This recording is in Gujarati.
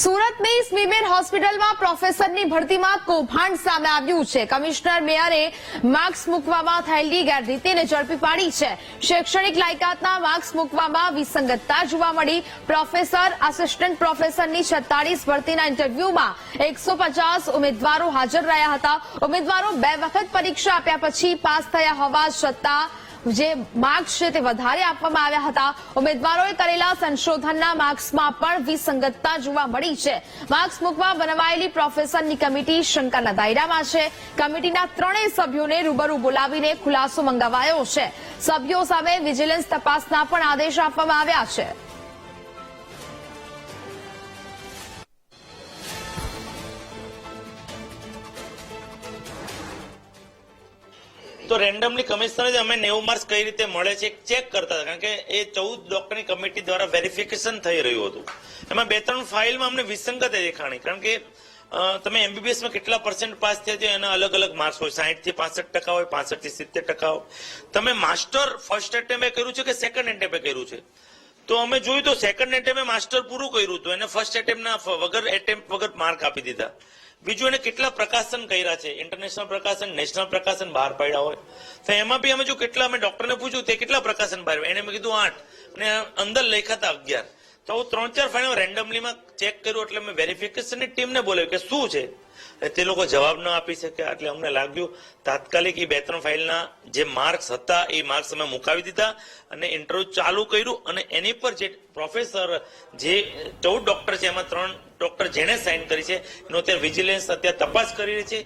સુરતની સ્મીમેર હોસ્પિટલમાં પ્રોફેસરની ભરતીમાં કૌભાંડ સામે આવ્યું છે। કમિશનર મેયરે માર્ક્સ મૂકવામાં થયેલી ગેરરીતિને ઝડપી પાડી છે। શૈક્ષણિક લાયકાતના માર્ક્સ મૂકવામાં વિસંગતતા જોવા મળી। પ્રોફેસર આસિસ્ટન્ટ પ્રોફેસરની 46 ભરતીના ઇન્ટરવ્યુમાં 150 ઉમેદવારો હાજર રહ્યા હતા। ઉમેદવારો 2 વખત પરીક્ષા આપ્યા પછી પાસ થયા હોવા છતાં જે માર્ક્સ છે તે વધારે આપવામાં આવ્યા હતા। ઉમેદવારોએ કરેલા સંશોધનના માર્ક્સમાં પણ વિસંગતતા જોવા મળી છે। માર્ક્સ મૂકવા બનાવાયેલી પ્રોફેસરની કમિટી શંકાના દાયરામાં છે। કમિટીના 3 સભ્યોને રૂબરૂ બોલાવીને ખુલાસો મંગાવાયો છે। સભ્યો સામે વિજિલન્સ તપાસના પણ આદેશ આપવામાં આવ્યા છે। તો રેન્ડમલી કમિશનરે અમે 90 માર્ક્સ કઈ રીતે મળે છે ચેક કરતા હતા, કારણ કે એ 14 ડોક્ટરની કમિટી દ્વારા વેરિફિકેશન થઈ રહ્યું હતું। એમાં 2-3 ફાઇલમાં અમને વિસંગત દેખાણી, કારણ કે તમે એમબીબીએસ માં કેટલા % પાસ થયા છે એના અલગ અલગ માર્ક્સ હોય, 60 થી 65% હોય, 65 થી 70% હોય। તમે માસ્ટર ફર્સ્ટ એટેમ્પે કર્યું છે કે સેકન્ડ એટેમ્પે કર્યું છે? તો અમે જોયું તો સેકન્ડ એટેમ્પે માસ્ટર પૂરું કર્યું હતું, એને ફર્સ્ટ એટેમ્પના વગર માર્ક આપી દીધા। બીજું એને કેટલા પ્રકાશન કર્યા છે, ઇન્ટરનેશનલ પ્રકાશન, નેશનલ પ્રકાશન બહાર પાડ્યા હોય તો એમાં બી અમે જો કેટલા, અમે ડોક્ટરને પૂછ્યું તે કેટલા પ્રકાશન બહાર, એને મેં કીધું 8 અને અંદર લખ્યા હતા 11। તો 3-4 ફાઇલ રેન્ડમલીમાં ચેક કર્યું એટલે અમે વેરિફિકેશનની ટીમને બોલાવ્યું કે શું છે, તે લોકો જવાબ ન આપી શક્યા। એટલે અમને લાગ્યું તાત્કાલિક એ 2-3 ફાઇલના જે માર્ક્સ હતા એ માર્ક્સ અમે મુકાવી દીધા અને ઇન્ટરવ્યુ ચાલુ કર્યું અને એની પર જે પ્રોફેસર જે 14 ડોક્ટર છે એમાં 3 ડોક્ટર જેને સાઇન કરી છે એનો અત્યારે વિજિલન્સ અત્યારે તપાસ કરી રહી છે।